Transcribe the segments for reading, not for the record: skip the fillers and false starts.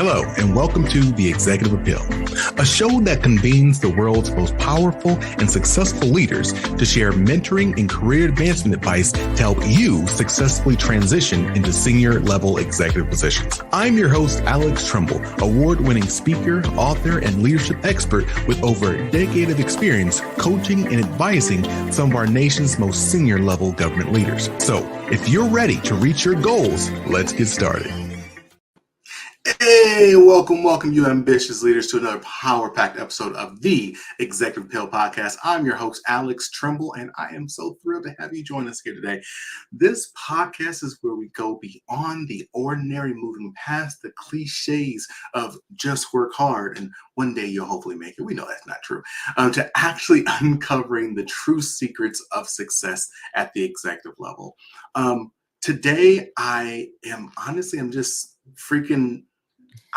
Hello, and welcome to The Executive Appeal, a show that convenes the world's most powerful and successful leaders to share mentoring and career advancement advice to help you successfully transition into senior level executive positions. I'm your host, Alex Tremble, award-winning speaker, author, and leadership expert with over a decade of experience coaching and advising some of our nation's most senior level government leaders. So if you're ready to reach your goals, let's get started. Hey, welcome, you ambitious leaders, to another power-packed episode of the Executive Appeal Podcast. I'm your host, Alex Tremble, and I am so thrilled to have you join us here today. This podcast is where we go beyond the ordinary, moving past the cliches of just work hard and one day you'll hopefully make it. We know that's not true. To actually uncovering the true secrets of success at the executive level. Today,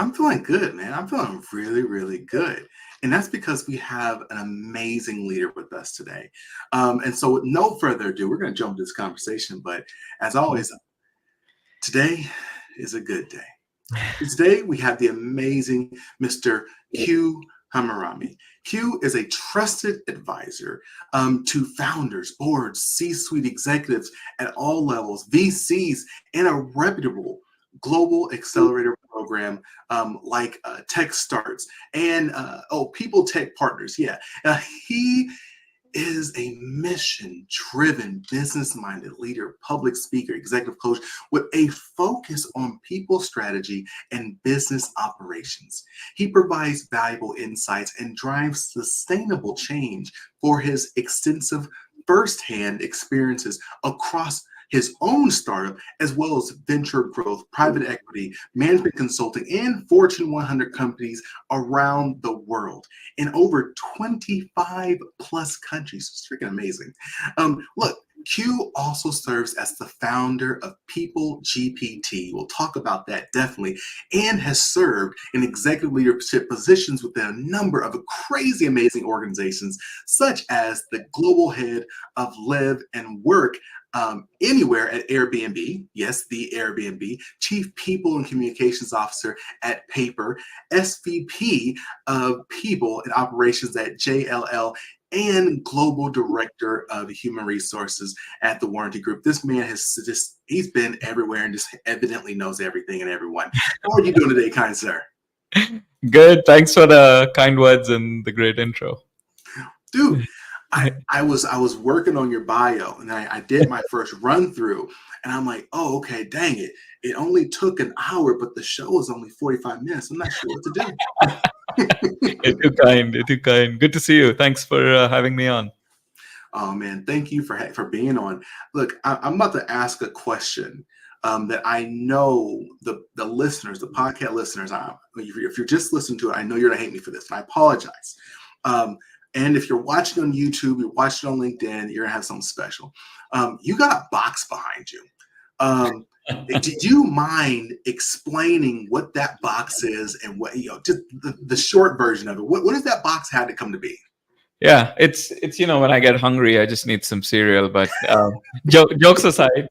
I'm feeling good, man. I'm feeling really, really good. And that's because we have an amazing leader with us today. And so with no further ado, we're going to jump into this conversation. But as always, today is a good day. Today, we have the amazing Mr. Q Hamirani. Q is a trusted advisor to founders, boards, C-suite executives at all levels, VCs, and a reputable global accelerator program like Techstars and PeopleTech Partners. He is a mission-driven, business-minded leader, public speaker, executive coach with a focus on people strategy and business operations. He provides valuable insights and drives sustainable change for his extensive firsthand experiences across his own startup, as well as venture growth, private equity, management consulting, and Fortune 100 companies around the world in over 25 plus countries. It's freaking amazing. Look, Q also serves as the founder of PeopleGPT. We'll talk about that definitely, and has served in executive leadership positions within a number of crazy, amazing organizations, such as the global head of live and work anywhere at Airbnb. Yes, the Airbnb. Chief People and Communications Officer at Paper, SVP of People and Operations at JLL, and Global Director of Human Resources at the Warranty Group. This man he's been everywhere and just evidently knows everything and everyone. How are you doing today, kind sir? Good. Thanks for the kind words and the great intro. Dude, I was working on your bio and I did my first run through and I'm like, oh, okay, dang it. It only took an hour, but the show was only 45 minutes. I'm not sure what to do. You're too kind. Good to see you. Thanks for having me on. Oh man, thank you for being on. Look, I'm about to ask a question that I know the listeners, the podcast listeners, if you're just listening to it, I know you're gonna hate me for this, and I apologize. And if you're watching on YouTube, you're watching on LinkedIn, you're gonna have something special. You got a box behind you. Do you mind explaining what that box is and what, just the short version of it? What does that box have to come to be? Yeah, it's when I get hungry, I just need some cereal. But jokes aside.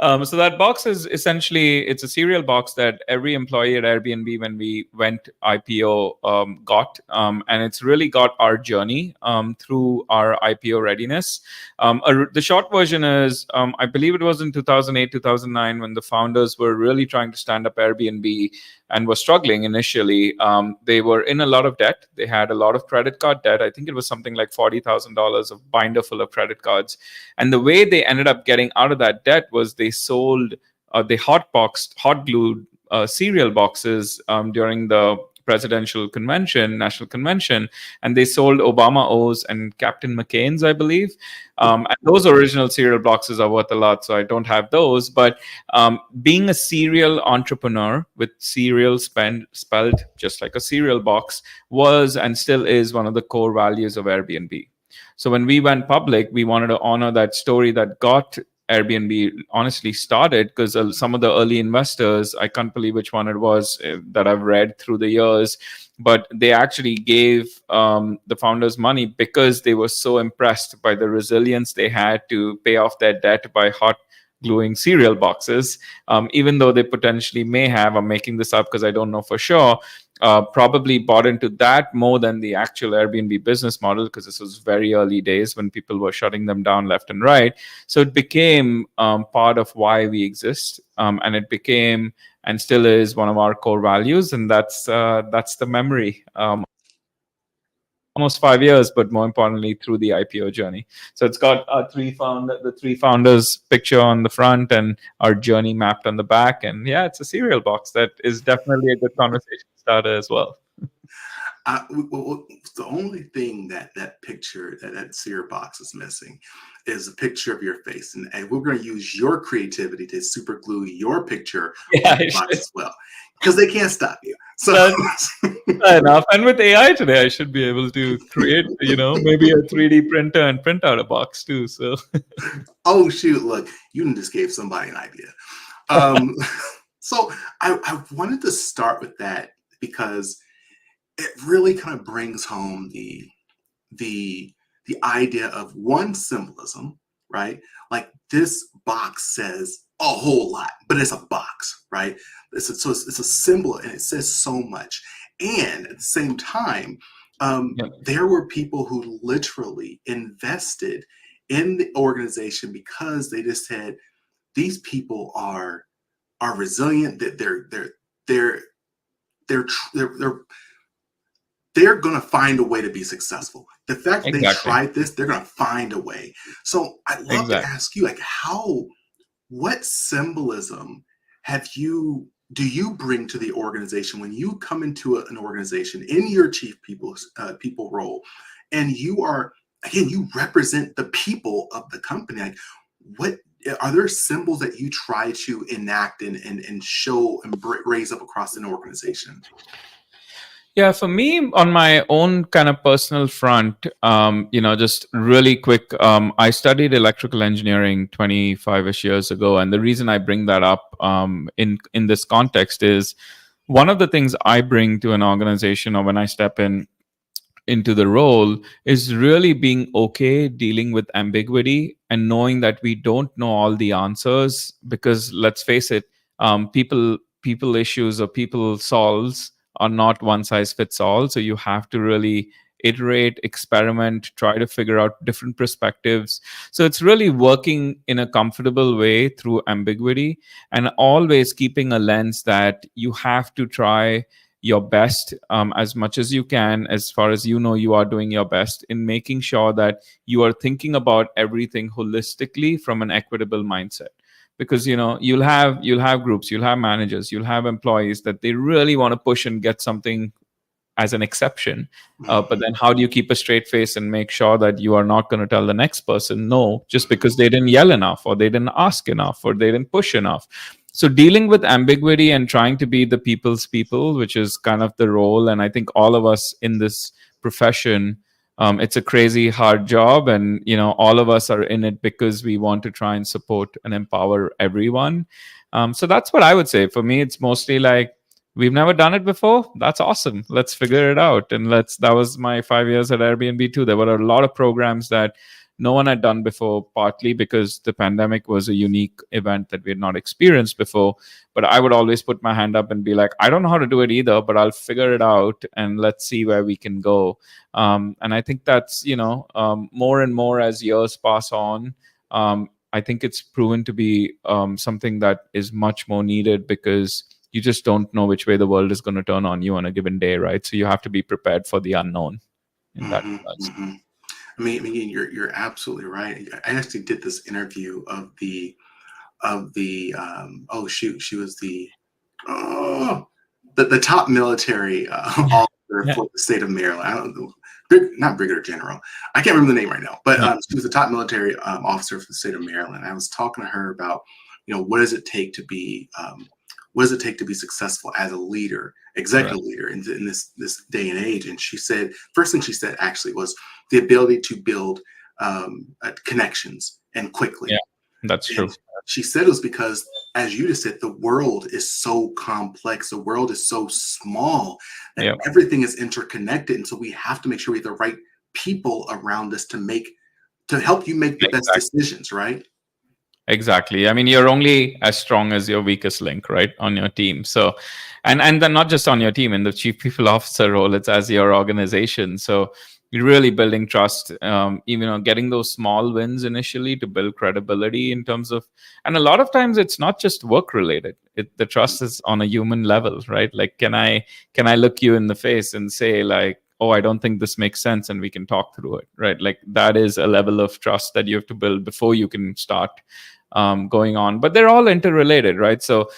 So that box is essentially, it's a cereal box that every employee at Airbnb, when we went IPO, got, and it's really got our journey through our IPO readiness. The short version is, I believe it was in 2008, 2009 when the founders were really trying to stand up Airbnb and were struggling initially. They were in a lot of debt. They had a lot of credit card debt. I think it was something like $40,000 of binder full of credit cards. And the way they ended up getting out of that debt was they sold, they hot glued cereal boxes during the presidential convention, national convention, and they sold Obama O's and Captain McCain's, I believe. And those original cereal boxes are worth a lot, so I don't have those. But being a serial entrepreneur with cereal spelled just like a cereal box was and still is one of the core values of Airbnb. So when we went public, we wanted to honor that story that got Airbnb honestly started, because some of the early investors, I can't believe which one it was that I've read through the years, but they actually gave the founders money because they were so impressed by the resilience they had to pay off their debt by hot gluing cereal boxes, even though they potentially may have, I'm making this up because I don't know for sure, probably bought into that more than the actual Airbnb business model, because this was very early days when people were shutting them down left and right. So it became part of why we exist, and it became and still is one of our core values, and that's the memory. Almost 5 years, but more importantly, through the IPO journey. So it's got the three founders picture on the front and our journey mapped on the back. And yeah, it's a cereal box that is definitely a good conversation starter as well. The only thing that picture, that cereal box is missing, is a picture of your face, and we're going to use your creativity to super glue your picture on the box as well, because they can't stop you. So enough. And with AI today, I should be able to create, maybe a 3D printer and print out a box too. So, oh shoot! Look, you just gave somebody an idea. So I wanted to start with that because it really kind of brings home the idea of one symbolism, right? Like this box says a whole lot, but it's a box, right? It's a symbol and it says so much. And at the same time, there were people who literally invested in the organization because they just said, these people are resilient, that they're going to find a way to be successful. The fact that they tried this, they're going to find a way. So I'd love to ask you, like, what symbolism do you bring to the organization when you come into an organization in your chief people role, and you represent the people of the company? Like, what are there symbols that you try to enact and show and raise up across an organization? Yeah, for me, on my own kind of personal front, just really quick, I studied electrical engineering 25-ish years ago. And the reason I bring that up in this context is one of the things I bring to an organization, or when I step into the role, is really being okay dealing with ambiguity and knowing that we don't know all the answers, because let's face it, people issues or people solves are not one size fits all. So you have to really iterate, experiment, try to figure out different perspectives. So it's really working in a comfortable way through ambiguity, and always keeping a lens that you have to try your best as much as you can, as far as you are doing your best in making sure that you are thinking about everything holistically from an equitable mindset. Because you'll have groups, you'll have managers, you'll have employees that they really want to push and get something as an exception, but then how do you keep a straight face and make sure that you are not going to tell the next person no just because they didn't yell enough, or they didn't ask enough, or they didn't push enough? So dealing with ambiguity and trying to be the people's people, which is kind of the role, and I think all of us in this profession, it's a crazy hard job, and all of us are in it because we want to try and support and empower everyone. So that's what I would say. For me, it's mostly like, we've never done it before. That's awesome. Let's figure it out. And that was my 5 years at Airbnb too. There were a lot of programs that no one had done before, partly because the pandemic was a unique event that we had not experienced before. But I would always put my hand up and be like, I don't know how to do it either, but I'll figure it out and let's see where we can go. And I think that's, more and more as years pass on, I think it's proven to be something that is much more needed, because you just don't know which way the world is going to turn on you on a given day, right? So you have to be prepared for the unknown in that regards. I mean, you're absolutely right. I actually did this interview of the she was the top military officer for the state of Maryland. I don't know, not brigadier general. I can't remember the name right now, but she was the top military officer for the state of Maryland. I was talking to her about, what does it take to be successful as a leader, executive leader in this day and age? And she said, first thing she said actually was the ability to build connections and quickly. Yeah, that's true. She said it was because, as you just said, the world is so complex. The world is so small that everything is interconnected. And so we have to make sure we have the right people around us to help you make the best decisions, right? Exactly. I mean, you're only as strong as your weakest link, right, on your team. So, and then not just on your team in the chief people officer role, it's as your organization. So, you're really building trust. Getting those small wins initially to build credibility in terms of, and a lot of times it's not just work related. The trust is on a human level, right? Like, can I look you in the face and say like, oh, I don't think this makes sense, and we can talk through it, right? Like that is a level of trust that you have to build before you can start going on. But they're all interrelated, right? So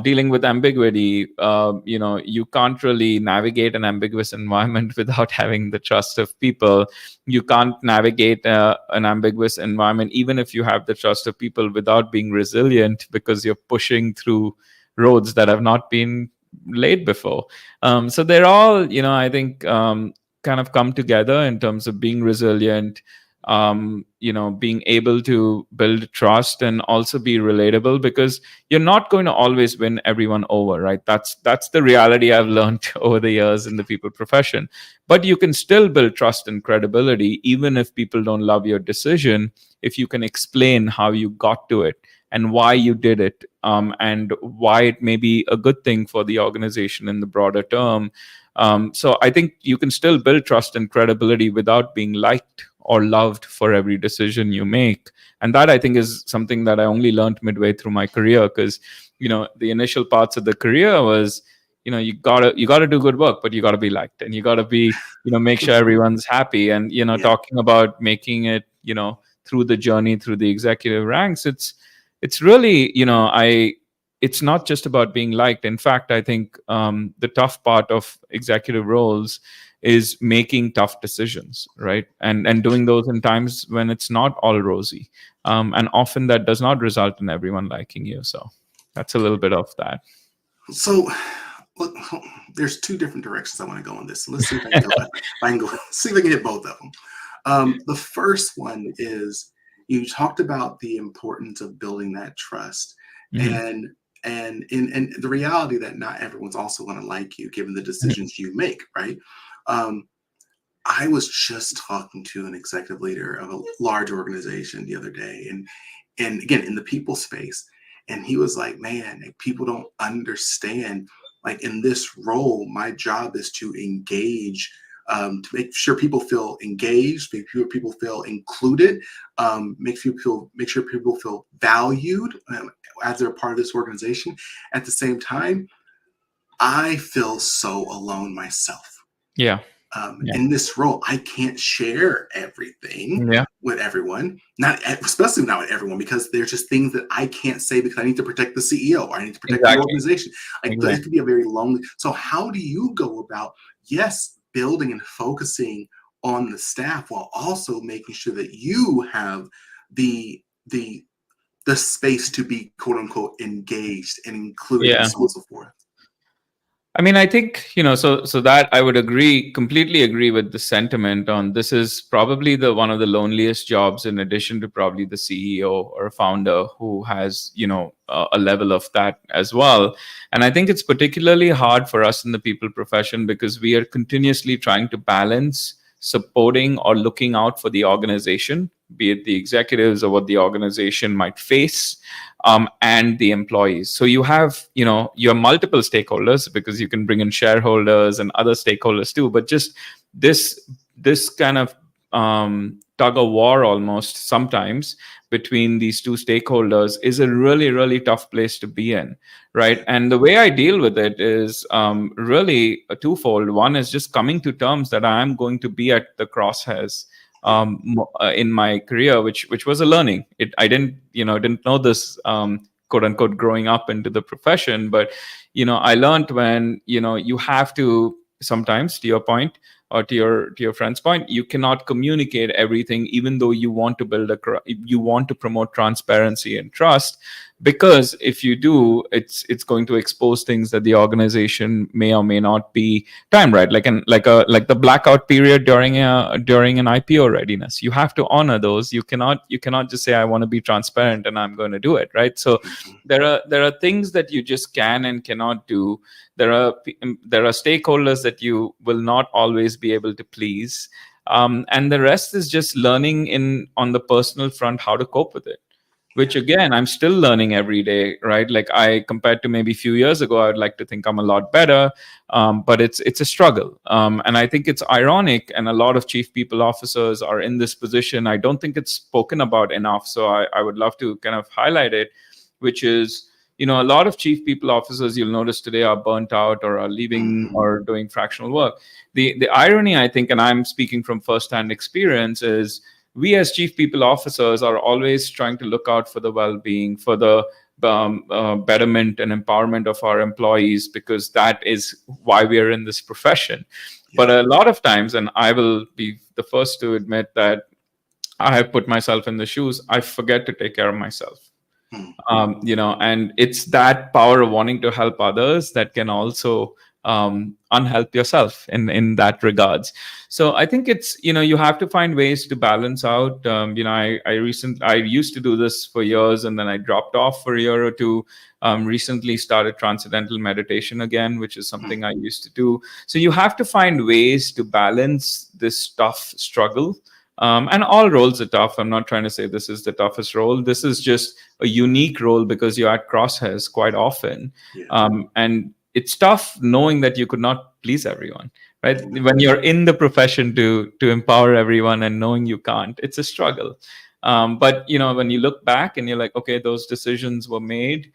dealing with ambiguity, you can't really navigate an ambiguous environment without having the trust of people. You can't navigate an ambiguous environment even if you have the trust of people without being resilient, because you're pushing through roads that have not been laid before. So they're all, I think, kind of come together in terms of being resilient, being able to build trust and also be relatable, because you're not going to always win everyone over, right? That's the reality I've learned over the years in the people profession. But you can still build trust and credibility even if people don't love your decision, if you can explain how you got to it and why you did it, and why it may be a good thing for the organization in the broader term. So I think you can still build trust and credibility without being liked or loved for every decision you make. And that, I think, is something that I only learned midway through my career, because the initial parts of the career was, you gotta do good work, but you gotta be liked, and you gotta be, make sure everyone's happy. And Yeah. talking about making it, through the journey through the executive ranks, it's really, it's not just about being liked. In fact, I think the tough part of executive roles is making tough decisions, right? And doing those in times when it's not all rosy. And often that does not result in everyone liking you. So that's a little bit of that. So, look, there's two different directions I want to go on this. So let's see if I can go. See if I can hit both of them. The first one is, you talked about the importance of building that trust, Mm-hmm. and in the reality that not everyone's also going to like you given the decisions you make, right? I was just talking to an executive leader of a large organization the other day, and again in the people space, and he was like, man, like, people don't understand, like, in this role my job is to engage, to make sure people feel engaged, make sure people feel included, make sure people feel valued, as they're a part of this organization. At the same time, I feel so alone myself. Yeah. Yeah. In this role, I can't share everything Yeah. with everyone, especially not with everyone, because there's just things that I can't say because I need to protect the CEO or I need to protect the Exactly. organization. Like, it Exactly. could be a very lonely. So how do you go about, yes, building and focusing on the staff while also making sure that you have the the the space to be quote unquote engaged and included and Yeah. so on and so forth? I mean, I think, so that I would completely agree with the sentiment on this is probably the one of the loneliest jobs, in addition to probably the CEO or a founder who has, a level of that as well. And I think it's particularly hard for us in the people profession because we are continuously trying to balance supporting or looking out for the organization, be it the executives or what the organization might face, and the employees. So you have, your multiple stakeholders, because you can bring in shareholders and other stakeholders too. But just this kind of tug of war almost sometimes between these two stakeholders is a really, really tough place to be in, right? And the way I deal with it is really a twofold. One is just coming to terms that I am going to be at the crosshairs in my career, which was a learning. I didn't know this, quote unquote, growing up into the profession, but I learned when you have to sometimes, to your point, or to your friend's point, you cannot communicate everything, even though you want to you want to promote transparency and trust, because if you do, it's going to expose things that the organization may or may not be time right, like the blackout period during an IPO readiness. You have to honor those. You cannot just say, I want to be transparent and I'm going to do it, right? So there are things that you just can and cannot do. There are stakeholders that you will not always be able to please, and the rest is just learning on the personal front how to cope with it. which again, I'm still learning every day, right? Like I, compared to maybe a few years ago, I would like to think I'm a lot better, but it's a struggle. And I think it's ironic, and a lot of chief people officers are in this position. I don't think it's spoken about enough. So I would love to kind of highlight it, which is, a lot of chief people officers you'll notice today are burnt out or are leaving or doing fractional work. The irony, I think, and I'm speaking from firsthand experience, is we as chief people officers are always trying to look out for the well-being, for the betterment and empowerment of our employees, because that is why we are in this profession. But a lot of times, and I will be the first to admit that I have put myself in the shoes, I forget to take care of myself. And it's that power of wanting to help others that can also unhelp yourself in that regards. So I think it's, you have to find ways to balance out. I used to do this for years, and then I dropped off for a year or two. Recently started transcendental meditation again, which is something I used to do. So you have to find ways to balance this tough struggle. And all roles are tough. I'm not trying to say this is the toughest role. This is just a unique role because you're at crosshairs quite often. And it's tough knowing that you could not please everyone, right? When you're in the profession to empower everyone and knowing you can't, it's a struggle. But when you look back and you're like, okay, those decisions were made.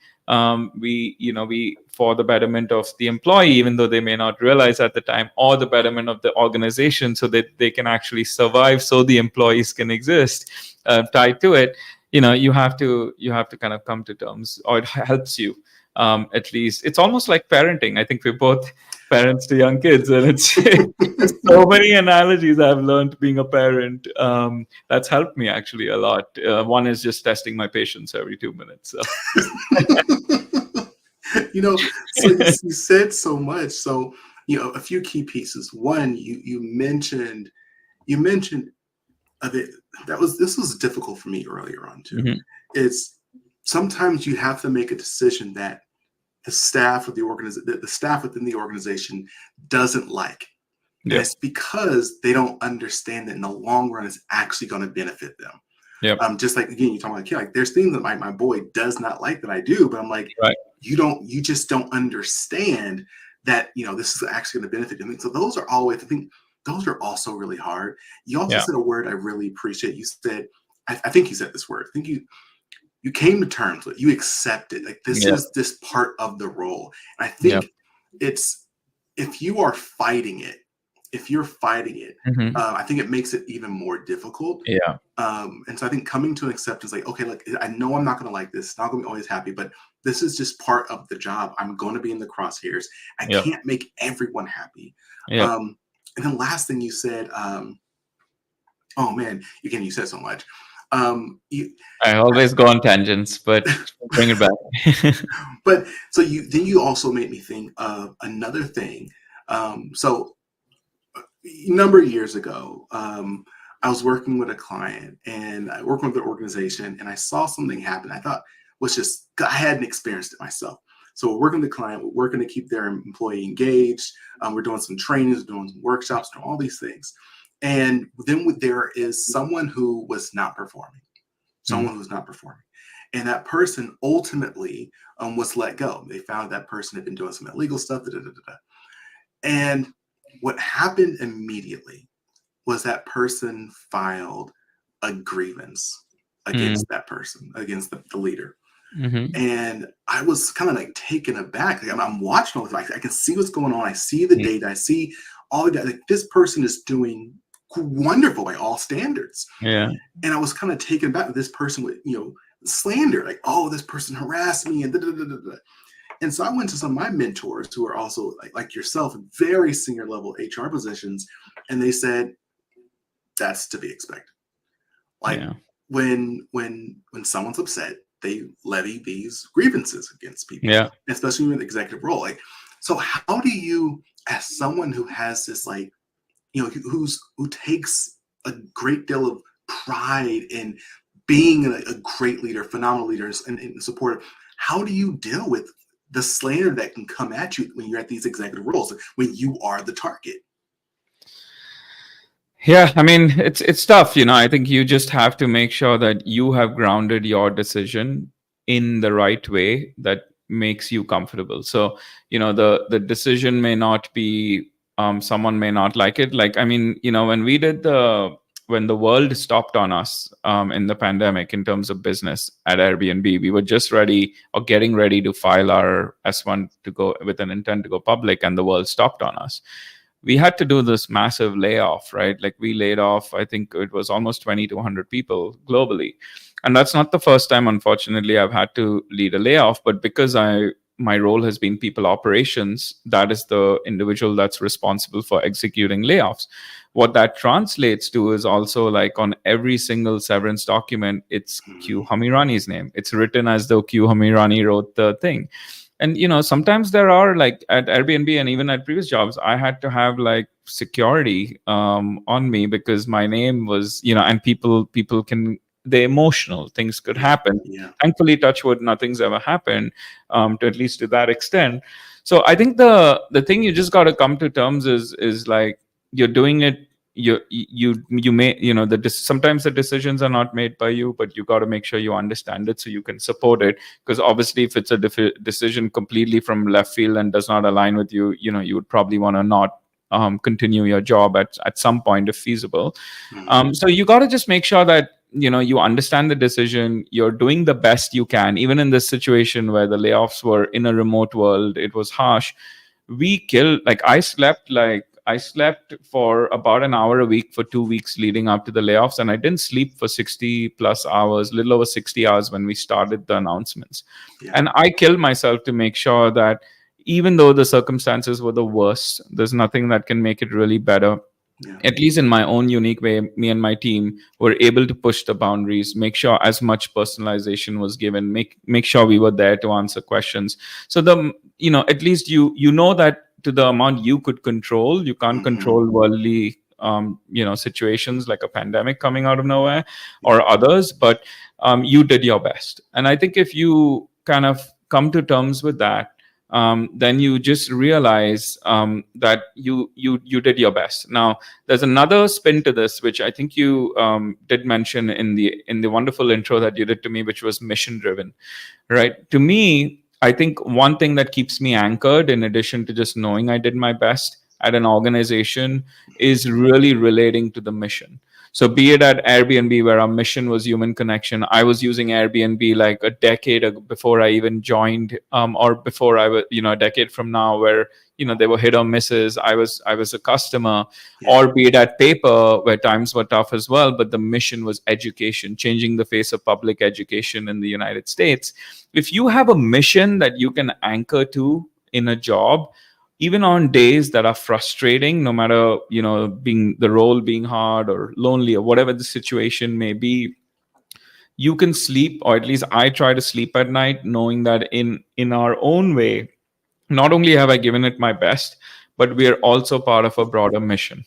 We for the betterment of the employee, even though they may not realize at the time, or the betterment of the organization, so that they can actually survive, so the employees can exist. Tied to it, you have to kind of come to terms, or it helps you. At least it's almost like parenting. I think we're both parents to young kids, and it's so many analogies I've learned being a parent. That's helped me actually a lot. One is just testing my patience every 2 minutes. So. So you said so much. So, a few key pieces. One, you mentioned this was difficult for me earlier on too. It's sometimes you have to make a decision that the staff of the staff within the organization doesn't like. And it's because they don't understand that in the long run it's actually going to benefit them. Just like, again, you're talking about a kid, like there's things that my boy does not like that I do, but I'm like, you just don't understand that, this is actually going to benefit them. And so those are always, I think those are also really hard. You also said a word I really appreciate. You said, I think you said this word. I think you came to terms with it. You accepted, like this is this part of the role. And I think it's, if you're fighting it, I think it makes it even more difficult. And so I think coming to an acceptance, like, okay, look, I know I'm not going to like this. It's not going to be always happy, but this is just part of the job. I'm going to be in the crosshairs. I can't make everyone happy. And then last thing you said, oh man, again, you said so much. I always go on tangents, but bring it back. But so you also made me think of another thing. So a number of years ago, I was working with a client, and I worked with the organization, and I saw something happen. I thought I hadn't experienced it myself. So we're working with the client, we're working to keep their employee engaged. We're doing some trainings, doing some workshops, doing all these things. And then there is someone who was not performing. And that person ultimately was let go. They found that person had been doing some illegal stuff. And what happened immediately was that person filed a grievance against that person, against the leader. And I was kind of like taken aback. Like, I'm watching all this. I can see what's going on. I see the data. I see all of that. Like, this person is doing wonderful by all standards. And I was kind of taken aback with this person with, slander. Like, oh, this person harassed me and And so I went to some of my mentors who are also like yourself, very senior level HR positions, and they said that's to be expected. Like when someone's upset, they levy these grievances against people, especially in the executive role. Like, so how do you, as someone who has this, like, who takes a great deal of pride in being a great leader, phenomenal leaders, and supportive, how do you deal with the slander that can come at you when you're at these executive roles, when you are the target? Yeah, I mean, it's tough, I think you just have to make sure that you have grounded your decision in the right way that makes you comfortable. So, the decision may not be, someone may not like it. Like, I mean, when the world stopped on us in the pandemic in terms of business at Airbnb, we were just ready or getting ready to file our S1 to go with an intent to go public, and the world stopped on us. We had to do this massive layoff, right? Like we laid off, I think it was almost 20 to 100 people globally. And that's not the first time, unfortunately, I've had to lead a layoff, but because my role has been people operations, that is the individual that's responsible for executing layoffs. What that translates to is also like on every single severance document, it's Q Hamirani's name. It's written as though Q Hamirani wrote the thing. And sometimes there are, like at Airbnb and even at previous jobs, I had to have like security on me, because my name was, and people can, they're emotional, things could happen. Yeah. Thankfully, touch wood, nothing's ever happened, to at least to that extent. So I think the thing you just got to come to terms is like, you're doing it, you may, sometimes the decisions are not made by you, but you got to make sure you understand it so you can support it. Because obviously, if it's a decision completely from left field and does not align with you, you would probably want to not continue your job at some point if feasible. So you got to just make sure that you understand the decision, you're doing the best you can. Even in this situation where the layoffs were in a remote world, it was harsh. I slept for about an hour a week for 2 weeks leading up to the layoffs, and I didn't sleep for 60 plus hours, little over 60 hours when we started the announcements. Yeah. And I killed myself to make sure that even though the circumstances were the worst, there's nothing that can make it really better. Yeah. At least in my own unique way, me and my team were able to push the boundaries, make sure as much personalization was given, make sure we were there to answer questions. So at least you know that to the amount you could control, you can't control worldly situations like a pandemic coming out of nowhere or others, but you did your best. And I think if you kind of come to terms with that, then you just realize that you did your best. Now, there's another spin to this, which I think you did mention in the wonderful intro that you did to me, which was mission driven, right? To me, I think one thing that keeps me anchored, in addition to just knowing I did my best at an organization, is really relating to the mission. So be it at Airbnb, where our mission was human connection. I was using Airbnb like a decade ago before I even joined, or before I was, a decade from now, where they were hit or misses. I was a customer. Yeah. Or be it at paper, where times were tough as well, but the mission was education, changing the face of public education in the United States. If you have a mission that you can anchor to in a job, even on days that are frustrating, no matter being the role being hard or lonely or whatever the situation may be, you can sleep, or at least I try to sleep at night knowing that in our own way, not only have I given it my best, but we are also part of a broader mission,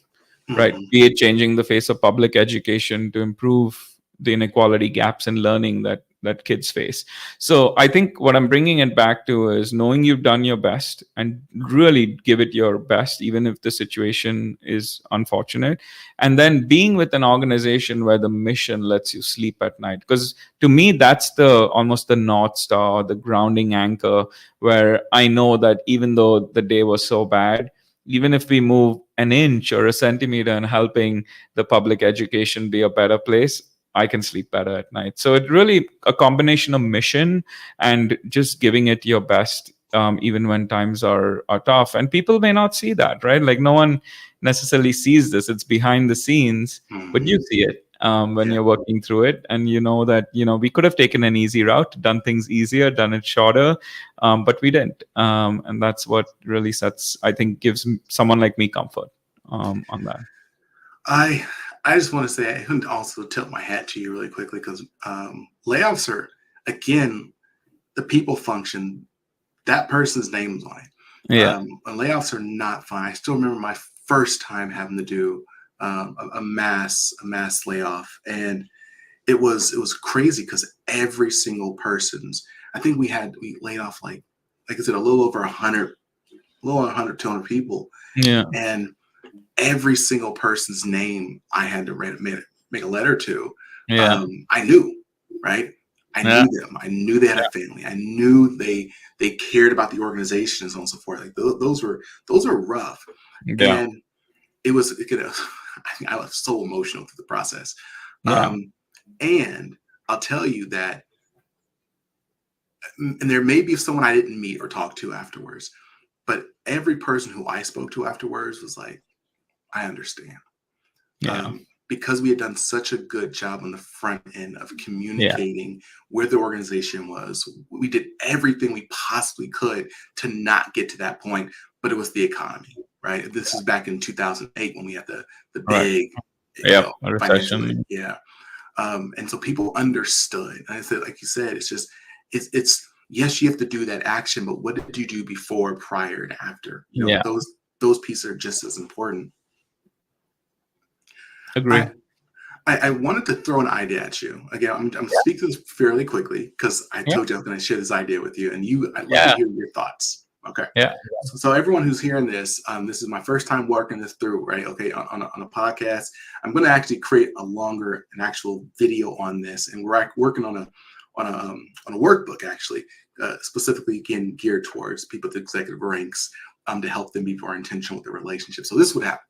right? Be it changing the face of public education to improve the inequality gaps in learning that kids face. So I think what I'm bringing it back to is knowing you've done your best and really give it your best, even if the situation is unfortunate. And then being with an organization where the mission lets you sleep at night. Because to me, that's almost the North Star, the grounding anchor, where I know that even though the day was so bad, even if we move an inch or a centimeter in helping the public education be a better place, I can sleep better at night. So it really a combination of mission and just giving it your best, even when times are tough. And people may not see that, right? Like no one necessarily sees this. It's behind the scenes, but you see it when you're working through it. And you know that, we could have taken an easy route, done things easier, done it shorter, but we didn't. And that's what really gives someone like me comfort on that. I just want to say, I can also tilt my hat to you really quickly, because layoffs are, again, the people function. That person's name is on it. Yeah. Layoffs are not fun. I still remember my first time having to do a mass layoff, and it was crazy because every single person's. I think we laid off like I said, a little over 100, 200 people. Yeah. And every single person's name I had to make a letter to, Yeah. I knew, right? I Yeah. knew them. I knew they had a family. I knew they cared about the organization and so on and so forth. Like those were rough, Yeah. and it was I was so emotional through the process. Yeah. And I'll tell you that, and there may be someone I didn't meet or talk to afterwards, but every person who I spoke to afterwards was like, I understand. Yeah. Because we had done such a good job on the front end of Yeah. communicating where the organization was. We did everything we possibly could to not get to that point, but it was the economy, right? This is back in 2008 when we had the Right. big, Yep. A financially, recession. yeah. And so people understood. And I said, like you said, it's yes, you have to do that action, but what did you do before, prior, and after? Yeah. Those pieces are just as important. Agree. I wanted to throw an idea at you. Again, I'm speaking this fairly quickly because I Yeah. told you I was going to share this idea with you, and I'd love to Yeah. hear your thoughts. Okay. Yeah. So everyone who's hearing this, this is my first time working this through, right? Okay, on a podcast. I'm going to actually create an actual video on this, and we're working on a workbook actually, specifically again geared towards people at the executive ranks, to help them be more intentional with their relationships. So this would happen.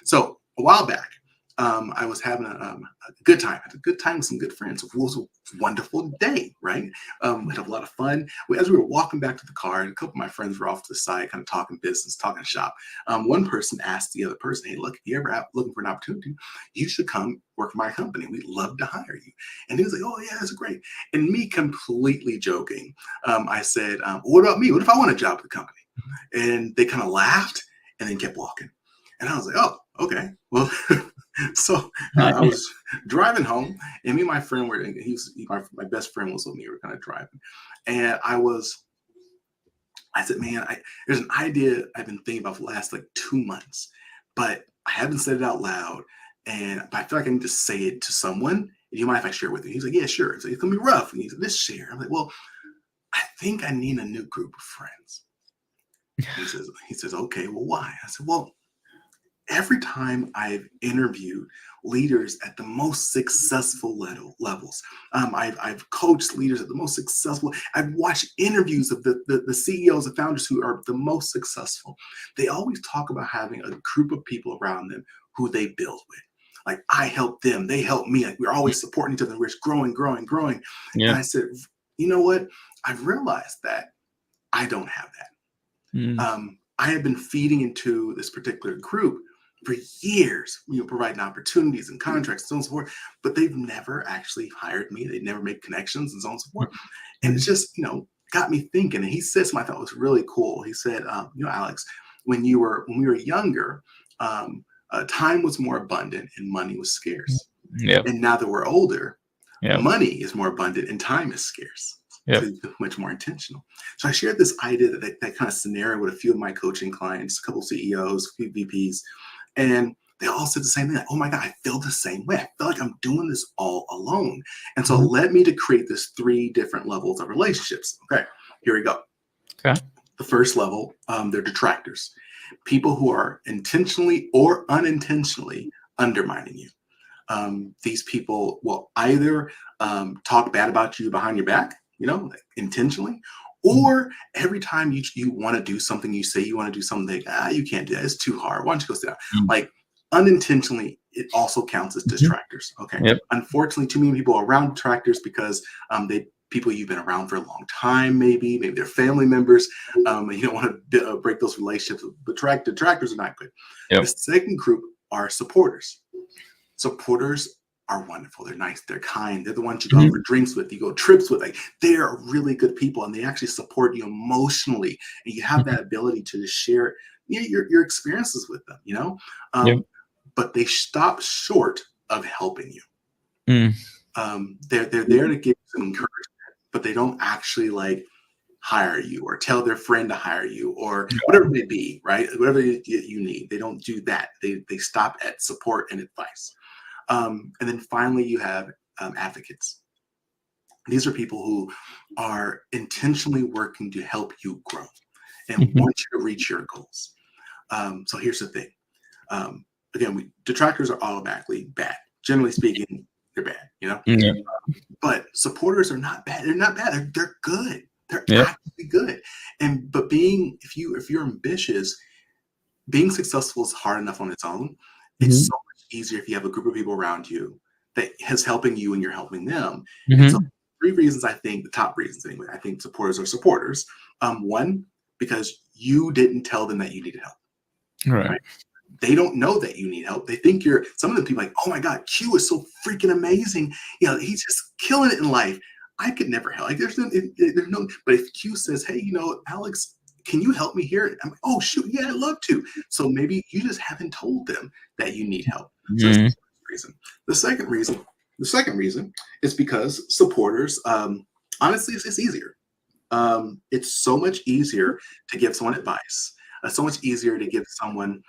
So a while back, I was having a good time. I had a good time with some good friends. It was a wonderful day, right? We had a lot of fun. As we were walking back to the car, and a couple of my friends were off to the side, kind of talking business, talking shop. One person asked the other person, "Hey, look, if you're ever looking for an opportunity, you should come work for my company. We'd love to hire you." And he was like, "Oh yeah, that's great." And me completely joking, I said, "What about me? What if I want a job at the company?" And they kind of laughed and then kept walking. And I was like, "Oh, okay, well." So I was driving home, and me and my friend were. My best friend was with me. We were kind of driving, and I said, "Man, there's an idea I've been thinking about for the last like 2 months, but I haven't said it out loud, but I feel like I need to say it to someone. Do you mind if I share it with you?" He's like, "Yeah, sure." So it's gonna be rough. And he's like, "Let's share." I'm like, "Well, I think I need a new group of friends." He says, "Okay, well, why?" I said, "Well, every time I've interviewed leaders at the most successful levels, I've coached leaders at the most successful. I've watched interviews of the CEOs and founders who are the most successful. They always talk about having a group of people around them who they build with. Like I help them, they help me. Like we're always supporting each other. We're growing, growing, growing." And Yeah. I said, "You know what? I've realized that I don't have that. I have been feeding into this particular group for years, providing opportunities and contracts and so on and so forth, but they've never actually hired me. They never made connections and so on and so forth." And it's just, got me thinking. And he said something I thought was really cool. He said, "Alex, when we were younger, time was more abundant and money was scarce. Yep. And now that we're older, Yep. money is more abundant and time is scarce." Yep. So it's much more intentional. So I shared this idea, that kind of scenario with a few of my coaching clients, a couple of CEOs, a few VPs, and they all said the same thing. Like, "Oh my God, I feel the same way. I feel like I'm doing this all alone." And so it led me to create this 3 different levels of relationships. Okay, here we go. Okay. The first level, they're detractors, people who are intentionally or unintentionally undermining you. These people will either talk bad about you behind your back, like intentionally, or every time you want to do something, you say you want to do something, you can't do that. It's too hard. Why don't you go sit down? Like unintentionally, it also counts as distractors. Okay. Yep. Unfortunately, too many people are around detractors because people you've been around for a long time, maybe they're family members. And you don't want to break those relationships. Detractors are not good. Yep. The second group are supporters. Supporters are wonderful. They're nice. They're kind. They're the ones you go out for drinks with, you go trips with. Like they are really good people, and they actually support you emotionally. And you have that ability to share your experiences with them. Yep. But they stop short of helping you. They're there to give you some encouragement, but they don't actually like hire you or tell their friend to hire you or whatever it may be, right? Whatever you need. They don't do that. They stop at support and advice. And then finally, you have advocates. These are people who are intentionally working to help you grow and want you to reach your goals. So here's the thing. again, detractors are automatically bad. Generally speaking, they're bad, Yeah. But supporters are not bad. They're not bad. They're good. They're Yeah. actually good. But if you're ambitious, being successful is hard enough on its own. It's so much easier if you have a group of people around you that is helping you and you're helping them. And so, three reasons, I think, the top reasons anyway, I think supporters are supporters. One, because you didn't tell them that you needed help. Right. They don't know that you need help. They think some of the people like, oh my God, Q is so freaking amazing. He's just killing it in life. I could never help. Like there's no, but if Q says, hey, Alex, can you help me here? I'm like, oh shoot, yeah, I'd love to. So maybe you just haven't told them that you need help. So that's the first reason. The second reason is because supporters, honestly, it's easier. It's so much easier to give someone advice. So much easier to give someone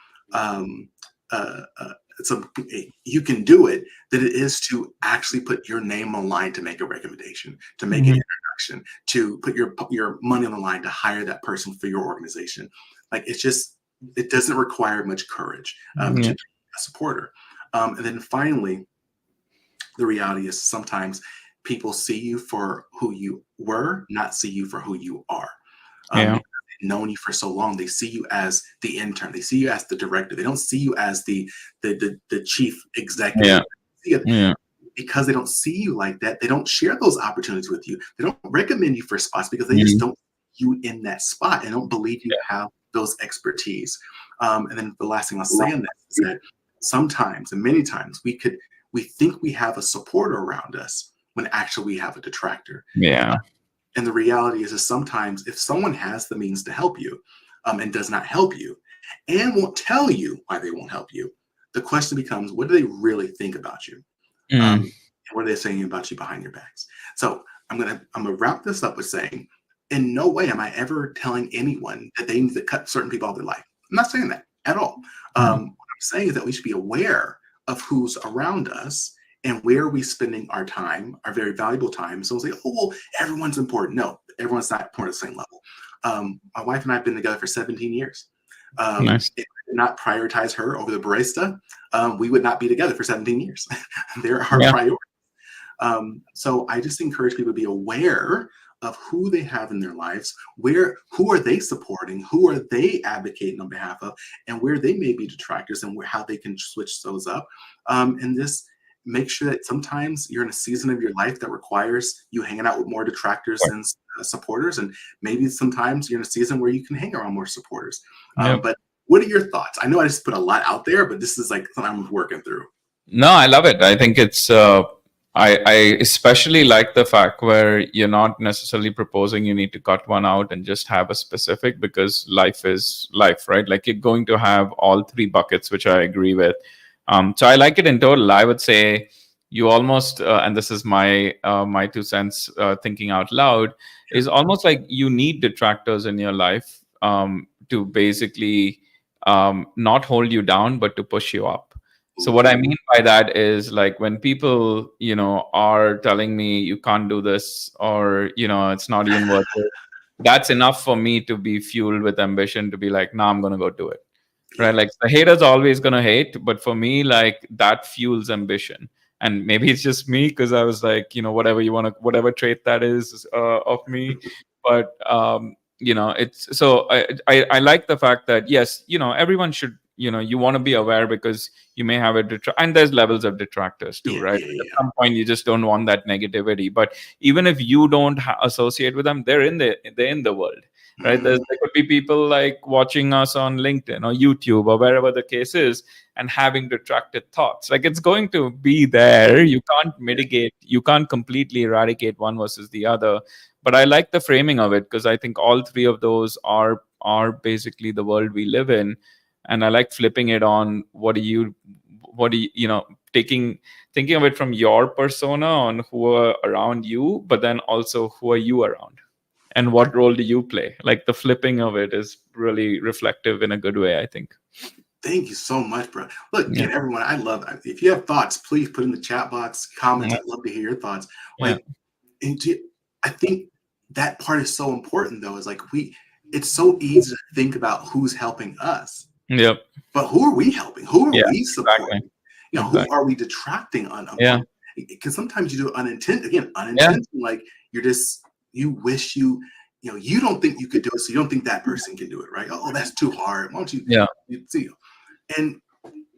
you can do it than it is to actually put your name on the line to make a recommendation, to make an introduction, to put your money on the line to hire that person for your organization. Like it doesn't require much courage to be a supporter. And then finally, the reality is sometimes people see you for who you were, not see you for who you are. Because they've known you for so long, they see you as the intern, they see you as the director, they don't see you as the chief executive. Because they don't see you like that, they don't share those opportunities with you. They don't recommend you for spots because they just don't see you in that spot and don't believe you have those expertise. And then the last thing I'll say on that is that sometimes and many times we think we have a supporter around us when actually we have a detractor. And the reality is sometimes if someone has the means to help you and does not help you and won't tell you why they won't help you, the question becomes, what do they really think about you? And what are they saying about you behind your backs? So I'm gonna wrap this up with saying, in no way am I ever telling anyone that they need to cut certain people out of their life. I'm not saying that at all. What I'm saying is that we should be aware of who's around us and where are we spending our time, our very valuable time. So we'll say, oh, well, everyone's important. No, everyone's not important at the same level. My wife and I have been together for 17 years. Nice. If I did not prioritize her over the barista, we would not be together for 17 years. There are priorities. So I just encourage people to be aware of who they have in their lives, who are they supporting, who are they advocating on behalf of, and where they may be detractors and how they can switch those up. And this make sure that sometimes you're in a season of your life that requires you hanging out with more detractors than supporters. And maybe sometimes you're in a season where you can hang around more supporters. But what are your thoughts? I know I just put a lot out there, but this is like something I'm working through. No, I love it. I think it's, I especially like the fact where you're not necessarily proposing you need to cut one out and just have a specific, because life is life, right? Like you're going to have all three buckets, which I agree with. So I like it in total. I would say you almost, and this is my 2 cents thinking out loud, is almost like you need detractors in your life to basically not hold you down, but to push you up. So what I mean by that is like when people, are telling me you can't do this, or, it's not even worth it, that's enough for me to be fueled with ambition to be like, nah, I'm going to go do it. Right. Like the hater's always going to hate. But for me, like that fuels ambition. And maybe it's just me because I was like, whatever you want to, whatever trait that is of me. But, it's so I like the fact that, yes, everyone should, you want to be aware because you may have and there's levels of detractors too, right? At some point, you just don't want that negativity. But even if you don't associate with them, they're in the world. Right. There could be people like watching us on LinkedIn or YouTube or wherever the case is and having detracted thoughts. Like it's going to be there. You can't mitigate, you can't completely eradicate one versus the other. But I like the framing of it because I think all three of those are basically the world we live in. And I like flipping it on thinking of it from your persona on who are around you, but then also who are you around? And what role do you play? Like the flipping of it is really reflective in a good way, I think. Thank you so much, bro. Look, again, everyone, I love it. If you have thoughts, please put in the chat box, comments. I'd love to hear your thoughts. Like, I think that part is so important, though, is like it's so easy to think about who's helping us. Yep. But who are we helping? Who are Yeah. we Exactly. supporting? Who Exactly. are we detracting Yeah. because sometimes you do unintentional, Yeah. like you're just, you wish you don't think you could do it, so you don't think that person can do it, right? Oh, that's too hard. Why don't Yeah. you see? And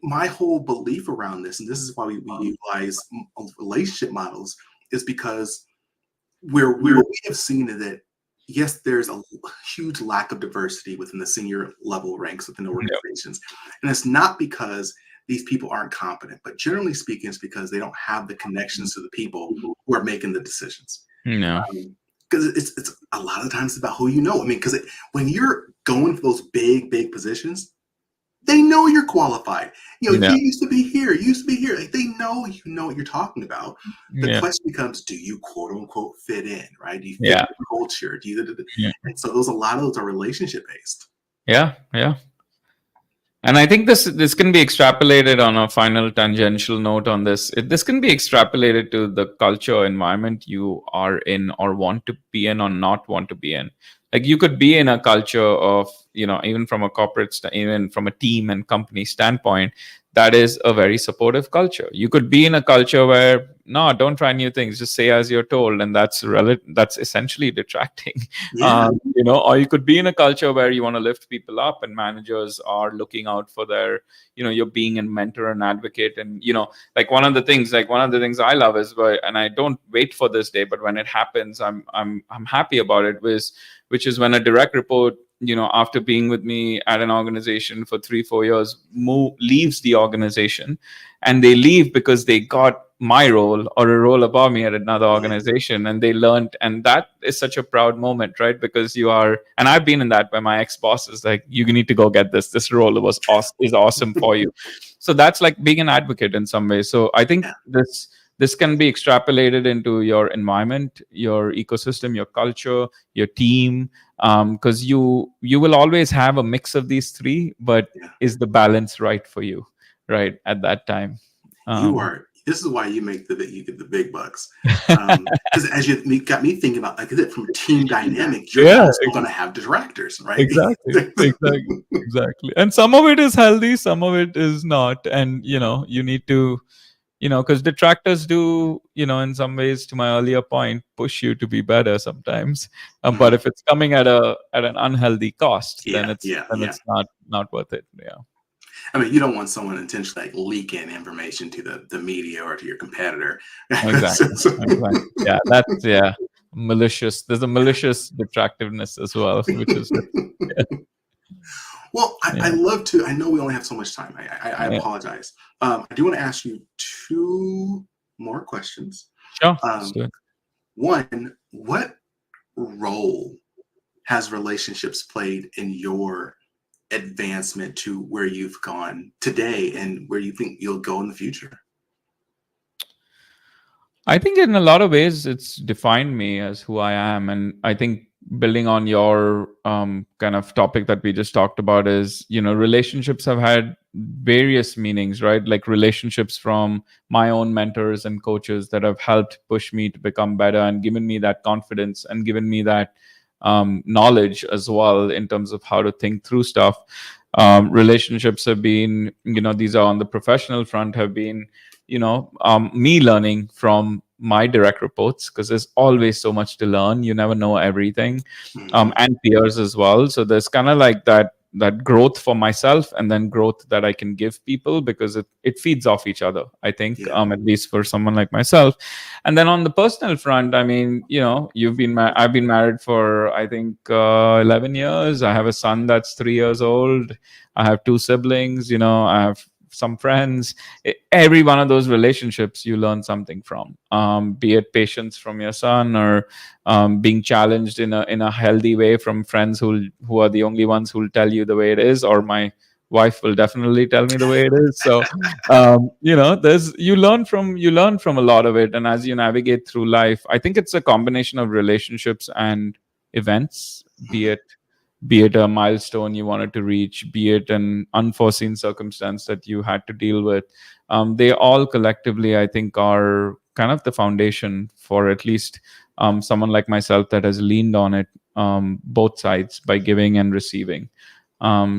my whole belief around this, and this is why we utilize relationship models, is because what we have seen is that yes, there's a huge lack of diversity within the senior level ranks within Yep. organizations, and it's not because these people aren't competent, but generally speaking, it's because they don't have the connections to the people who are making the decisions. Yeah. Because it's a lot of the times about who you know. I mean, because when you're going for those big positions, they know you're qualified. You Yeah. used to be here. You used to be here. Like, they know you know what you're talking about. The Yeah. question becomes, do you quote unquote fit in, right? Do you fit Yeah. the culture? Do you? Yeah. And so a lot of those are relationship based. Yeah. Yeah. And I think this can be extrapolated on a final tangential note on this. This can be extrapolated to the culture environment you are in or want to be in or not want to be in. Like you could be in a culture of, even from a even from a team and company standpoint, that is a very supportive culture. You could be in a culture where, no, don't try new things, just say as you're told, and that's essentially detracting. Yeah. Or you could be in a culture where you want to lift people up and managers are looking out for their, you're being a mentor and advocate. And, like one of the things I love is, and I don't wait for this day, but when it happens, I'm happy about it, which is when a direct report, after being with me at an organization for 3-4 years, leaves the organization, and they leave because they got my role or a role above me at another organization, and they learned. And that is such a proud moment, right? Because and I've been in that, where my ex-boss is like, you need to go get this role is awesome for you. So that's like being an advocate in some ways. So I think this can be extrapolated into your environment, your ecosystem, your culture, your team, because you will always have a mix of these three, but is the balance right for you right at that time? This is why you get the big bucks, because as you got me thinking about, like, from team dynamics, you're also going to have detractors, right? Exactly. And some of it is healthy, some of it is not, and you need to, because detractors do, in some ways, to my earlier point, push you to be better sometimes. But if it's coming at an unhealthy cost, then it's not worth it. Yeah. I mean, you don't want someone intentionally like leaking information to the media or to your competitor. Exactly. Yeah, that's malicious. There's a malicious detractiveness as well, which is Well, I love to. I know we only have so much time. I apologize. I do want to ask you 2 more questions. Sure. One, what role has relationships played in your advancement to where you've gone today and where you think you'll go in the future? I think in a lot of ways it's defined me as who I am. And I think building on your kind of topic that we just talked about is, relationships have had various meanings, right? Like relationships from my own mentors and coaches that have helped push me to become better and given me that confidence and given me that knowledge as well in terms of how to think through stuff. Relationships have been, these are on the professional front, have been, me learning from my direct reports, because there's always so much to learn. You never know everything, and peers as well. So there's kind of like that growth for myself, and then growth that I can give people, because it feeds off each other, I think, at least for someone like myself. And then on the personal front, I mean, I've been married for, I think, 11 years. I have a son that's 3 years old. I have 2 siblings. I have some friends. Every one of those relationships you learn something from, be it patience from your son, or being challenged in a healthy way from friends who are the only ones who will tell you the way it is, or my wife will definitely tell me the way it is. So you learn from a lot of it. And as you navigate through life, I think it's a combination of relationships and events, be it a milestone you wanted to reach, be it an unforeseen circumstance that you had to deal with. They all collectively, I think, are kind of the foundation for at least someone like myself that has leaned on it, both sides, by giving and receiving.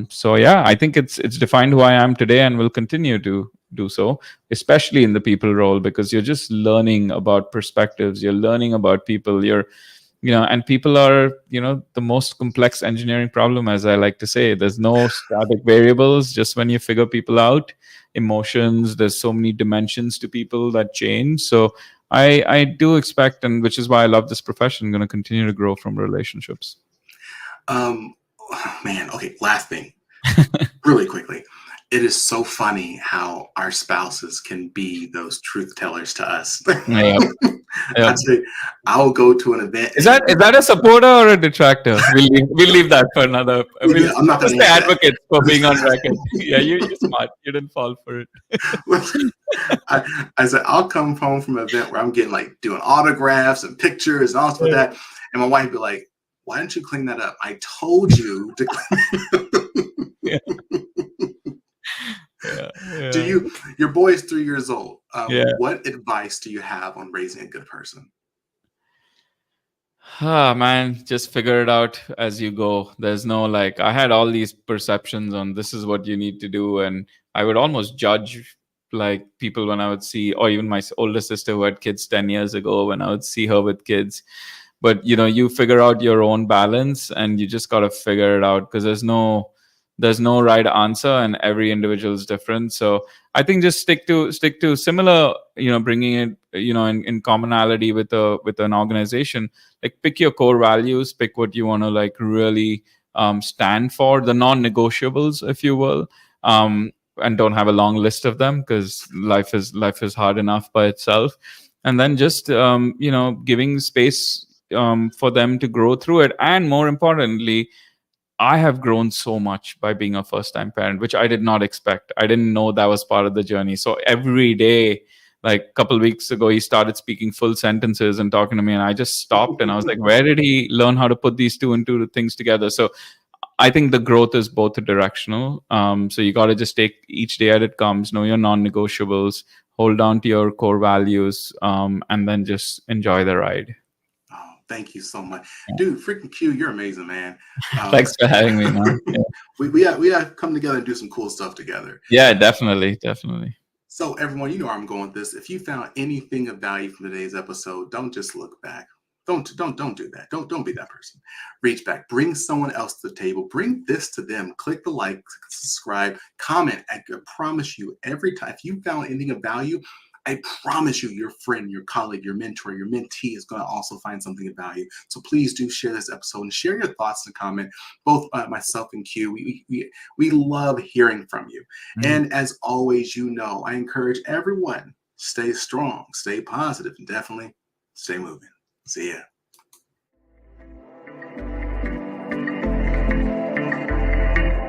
So yeah, I think it's defined who I am today and will continue to do so, especially in the people role, because you're just learning about perspectives, you're learning about people, and people are, the most complex engineering problem, as I like to say. There's no static variables. Just when you figure people out, emotions, there's so many dimensions to people that change. So I do expect, and which is why I love this profession, going to continue to grow from relationships. Man, okay, last thing, really quickly. It is so funny how our spouses can be those truth tellers to us. Yeah. I'd say I'll go to an event. Is that a supporter or a detractor? We'll leave that for another. Yeah, I'm not going to advocate for being on record. Yeah, you're smart. You didn't fall for it. I said I'll come home from an event where I'm getting doing autographs and pictures and all stuff like that, and my wife would be like, "Why didn't you clean that up? I told you to clean." Yeah. Yeah. Your boy is 3 years old. What advice do you have on raising a good person? Man, just figure it out as you go. There's no I had all these perceptions on this is what you need to do, and I would almost judge people when I would see, or even my older sister who had kids 10 years ago, when I would see her with kids. But you figure out your own balance, and you just got to figure it out, because there's no right answer, and every individual is different. So I think just stick to similar, bringing it, in commonality with an organization. Pick your core values, pick what you want to really stand for, the non-negotiables, if you will, and don't have a long list of them, because life is hard enough by itself. And then just giving space for them to grow through it. And more importantly, I have grown so much by being a first-time parent, which I did not expect. I didn't know that was part of the journey. So every day, a couple of weeks ago, he started speaking full sentences and talking to me, and I just stopped and I was like, where did he learn how to put these two and two things together? So I think the growth is both directional. So you got to just take each day as it comes, know your non-negotiables, hold on to your core values, and then just enjoy the ride. Thank you so much, dude. Freaking Q, you're amazing, man. Thanks for having me, man. Yeah. we have to come together and do some cool stuff together. Yeah, definitely. So everyone, you know where I'm going with this. If you found anything of value from today's episode, don't just look back. Don't do that. Don't be that person. Reach back. Bring someone else to the table. Bring this to them. Click the like, subscribe, comment. I promise you, every time if you found anything of value, I promise you, your friend, your colleague, your mentor, your mentee is going to also find something of value. So please do share this episode and share your thoughts in the comment. Both myself and Q, we love hearing from you. Mm-hmm. And as always, I encourage everyone, stay strong, stay positive, and definitely stay moving. See ya.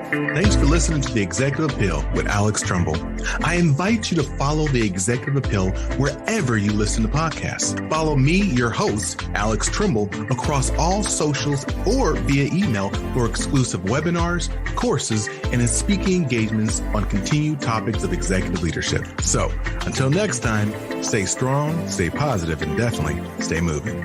Thanks for listening to The Executive Appeal with Alex Tremble. I invite you to follow The Executive Appeal wherever you listen to podcasts. Follow me, your host, Alex Tremble, across all socials or via email for exclusive webinars, courses, and in speaking engagements on continued topics of executive leadership. So, until next time, stay strong, stay positive, and definitely stay moving.